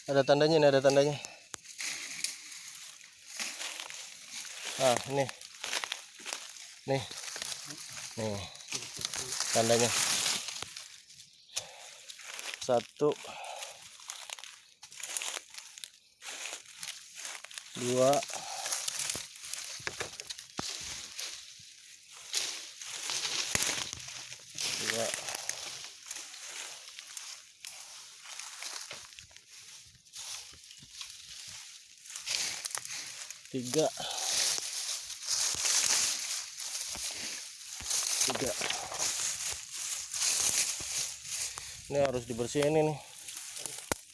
Ada tandanya nih, ada tandanya. Ah, ini. Nih. Nih. Tandanya. 1 2 3 3 ini harus dibersihin ini.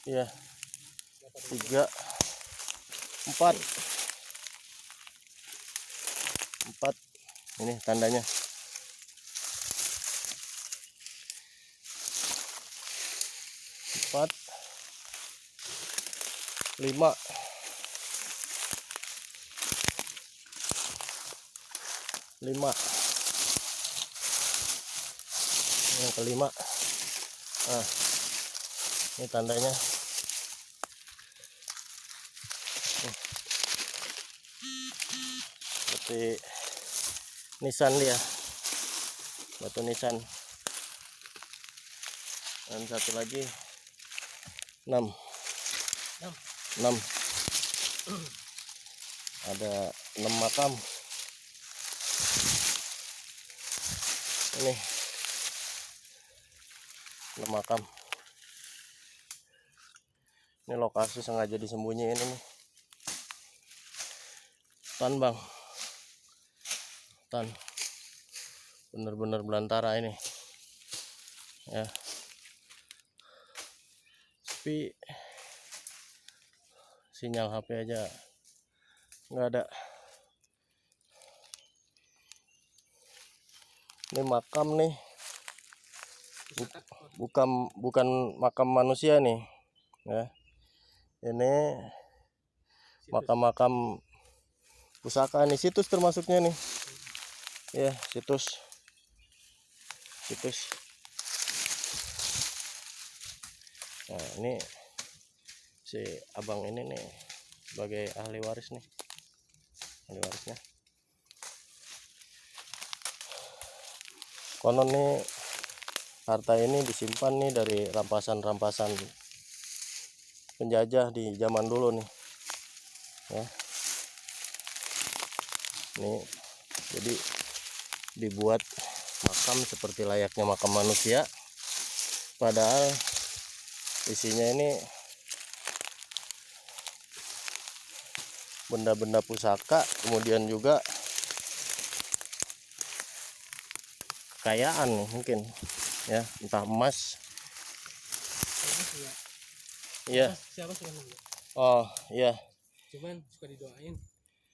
Iya. 3 4 ini tandanya. 4 5 yang kelima. Nah, ini tandanya. Seperti nisan dia, batu nisan. Dan satu lagi 6 ada 6 makam ini, 6 makam. Ini lokasi sengaja disembunyiin ini. Tan bang, tan bener-bener belantara ini ya, tapi sinyal HP aja nggak ada. Ini makam nih, bukan makam manusia nih ya. Ini makam-makam pusaka nih, situs termasuknya nih ya, situs. Nah, ini si abang ini nih sebagai ahli warisnya. Konon nih harta ini disimpan nih dari rampasan penjajah di zaman dulu nih ya. Nih jadi dibuat makam seperti layaknya makam manusia, padahal isinya ini benda-benda pusaka, kemudian juga kekayaan nih mungkin ya, entah emas. Iya. Siapa suka nunggu? Oh iya. Cuman suka didoain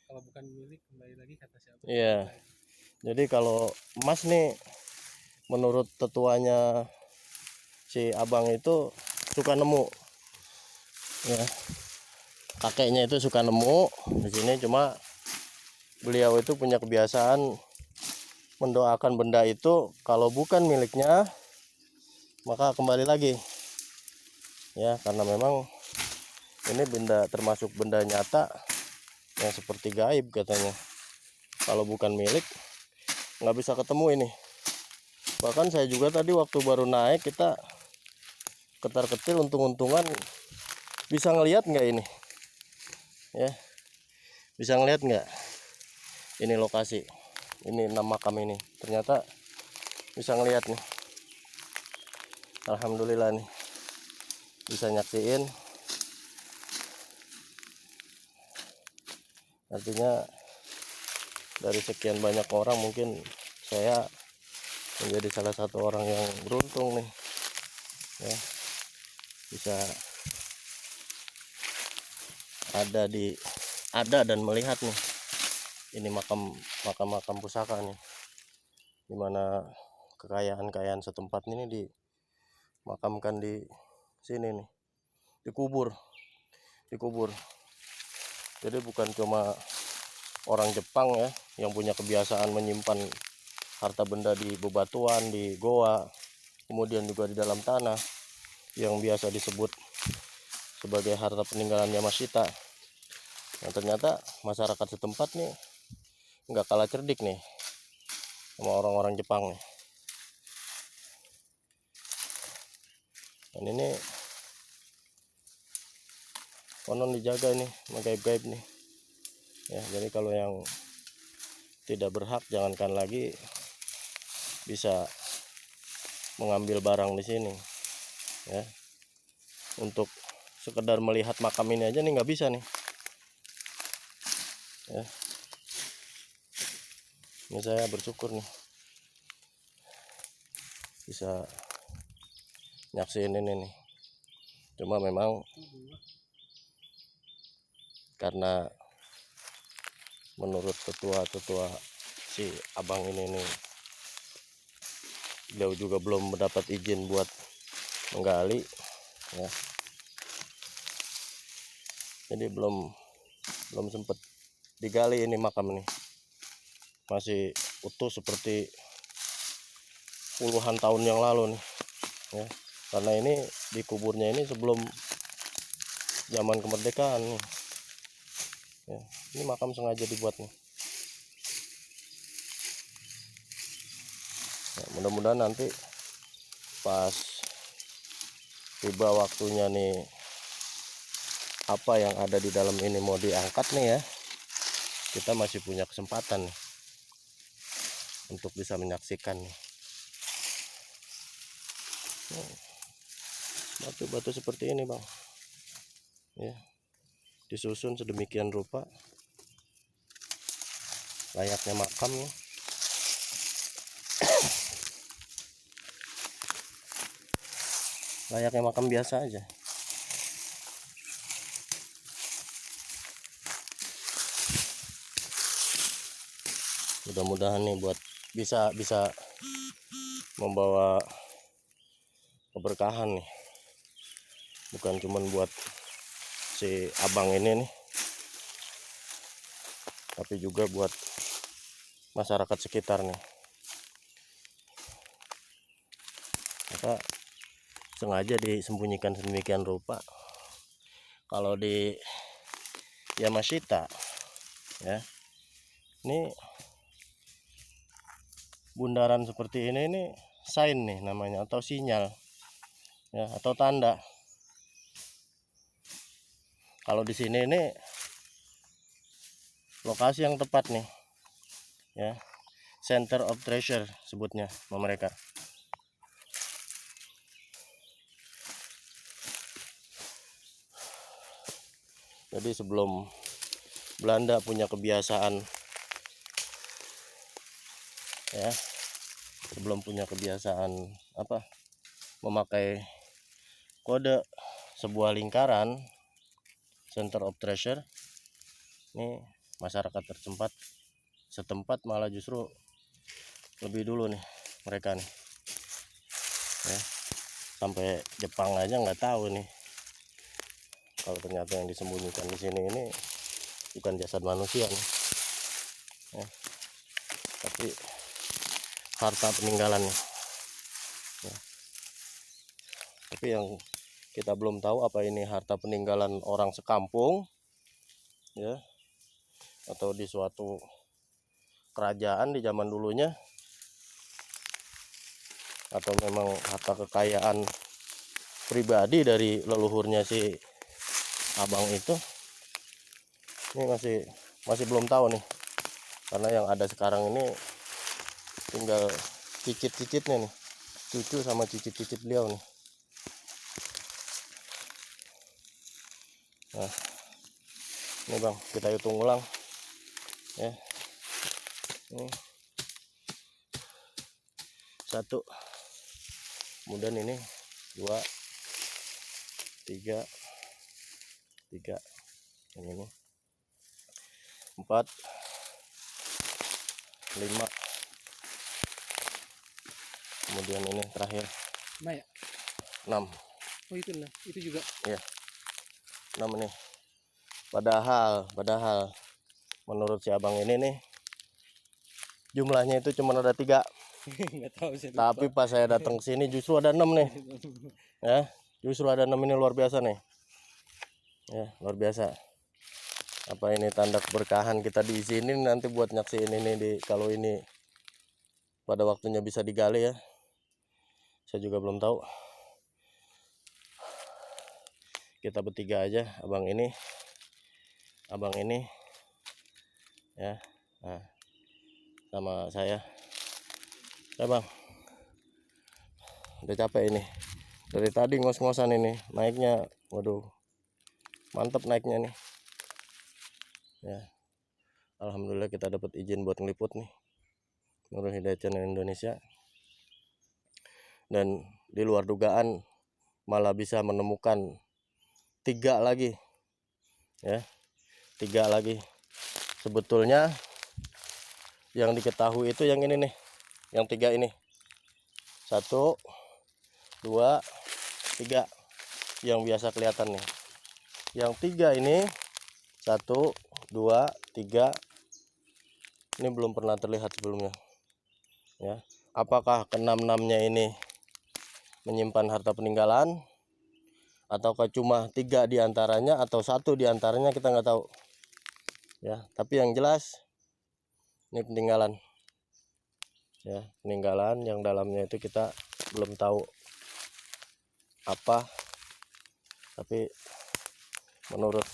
kalau bukan milik kembali lagi kata siapa? Iya. Jadi kalau emas nih, menurut tetuanya si abang itu suka nemu ya, kakeknya itu suka nemu di sini. Cuma beliau itu punya kebiasaan mendoakan benda itu kalau bukan miliknya maka kembali lagi ya, karena memang ini benda termasuk benda nyata yang seperti gaib katanya. Kalau bukan milik nggak bisa ketemu ini. Bahkan saya juga tadi waktu baru naik, kita ketar-ketir untung-untungan bisa ngelihat nggak ini ya, bisa ngelihat nggak ini lokasi ini, 6 makam ini ternyata bisa ngelihat nih. Alhamdulillah nih bisa nyaksiin. Artinya dari sekian banyak orang mungkin saya menjadi salah satu orang yang beruntung nih ya, bisa ada dan melihat nih ini makam pusaka nih, dimana kekayaan setempat ini dimakamkan di sini nih, dikubur. Jadi bukan cuma orang Jepang ya yang punya kebiasaan menyimpan harta benda di bebatuan, di goa, kemudian juga di dalam tanah yang biasa disebut sebagai harta peninggalan Yamashita. Nah, ternyata masyarakat setempat nih nggak kalah cerdik nih sama orang-orang Jepang nih. Dan ini konon dijaga ini sama gaib-gaib nih ya. Jadi kalau yang tidak berhak jangankan lagi bisa mengambil barang di sini ya. Untuk sekedar melihat makam ini aja nih nggak bisa nih ya. Ini saya bersyukur nih bisa nyaksiin ini nih. Cuma memang karena menurut tetua si abang ini nih, beliau juga belum mendapat izin buat menggali ya. Jadi belum sempet digali ini makam ini, masih utuh seperti puluhan tahun yang lalu nih ya. Karena ini dikuburnya ini sebelum zaman kemerdekaan nih ya. Ini makam sengaja dibuat nih ya, mudah-mudahan nanti pas tiba waktunya nih apa yang ada di dalam ini mau diangkat nih ya, kita masih punya kesempatan nih untuk bisa menyaksikan nih batu-batu seperti ini bang ya, disusun sedemikian rupa layaknya makam ya. Layaknya makam biasa aja. Mudah-mudahan nih buat bisa membawa keberkahan nih, bukan cuman buat si abang ini nih, tapi juga buat masyarakat sekitar nih. Maka sengaja disembunyikan sedemikian rupa. Kalau di Yamashita ya, ini bundaran seperti ini sign nih namanya, atau sinyal ya, atau tanda. Kalau di sini ini lokasi yang tepat nih ya, center of treasure sebutnya sama mereka. Jadi sebelum Belanda punya kebiasaan ya, sebelum punya kebiasaan apa, memakai kode sebuah lingkaran center of treasure, ini masyarakat setempat malah justru lebih dulu nih mereka nih ya. Sampai Jepang aja nggak tahu nih kalau ternyata yang disembunyikan di sini ini bukan jasad manusia nih ya, tapi harta peninggalannya ya. Tapi yang kita belum tahu apa ini harta peninggalan orang sekampung ya, atau di suatu kerajaan di zaman dulunya, atau memang harta kekayaan pribadi dari leluhurnya si abang itu. Ini masih belum tahu nih, karena yang ada sekarang ini tinggal cicit-cicitnya nih, cucu sama cicit-cicit beliau nih. Nah ini bang, kita hitung ulang ya. Ini 1, kemudian ini 2, 3, yang ini 4, 5, kemudian ini terakhir Maya. 6. Oh itu lah, itu juga. Ya 6 nih. Padahal menurut si abang ini nih jumlahnya itu cuma ada 3. Nggak tahu saya. Tapi pas saya datang ke sini justru ada 6 nih ya, justru ada 6. Ini luar biasa nih Ya, luar biasa. Apa ini tanda keberkahan kita diizinin nanti buat nyaksiin ini kalau ini pada waktunya bisa digali ya. Saya juga belum tahu. Kita bertiga aja, abang ini ya. Nah, sama saya. Ya bang, udah capek ini. Dari tadi ngos-ngosan ini naiknya, waduh, mantap naiknya nih. Ya, alhamdulillah kita dapat izin buat ngeliput nih, Nurul Hidayat Channel Indonesia. Dan di luar dugaan malah bisa menemukan 3 lagi, ya, 3 lagi. Sebetulnya yang diketahui itu yang ini nih, yang 3 ini, 1, 2, 3 yang biasa kelihatan nih. Yang 3 ini 1, 2, 3 ini belum pernah terlihat sebelumnya ya. Apakah keenam-enamnya ini menyimpan harta peninggalan, ataukah cuma 3 diantaranya atau 1 diantaranya, kita nggak tahu ya. Tapi yang jelas ini peninggalan ya, peninggalan yang dalamnya itu kita belum tahu apa, tapi menurut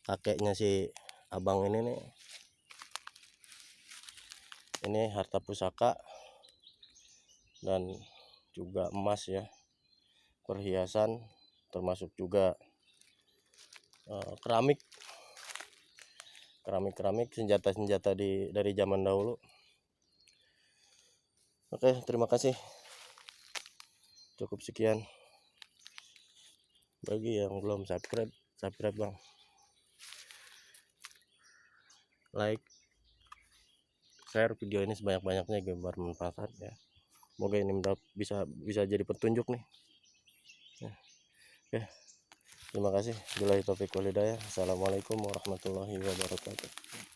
kakeknya si abang ini nih, ini harta pusaka dan juga emas ya, perhiasan, termasuk juga keramik, senjata-senjata dari zaman dahulu. Oke, terima kasih. Cukup sekian. Bagi yang belum subscribe bang, like, share video ini sebanyak-banyaknya agar bermanfaat ya. Semoga ini bisa jadi petunjuk nih ya. Oke, terima kasih. Billahi taufiq wal hidayah. Assalamualaikum warahmatullahi wabarakatuh.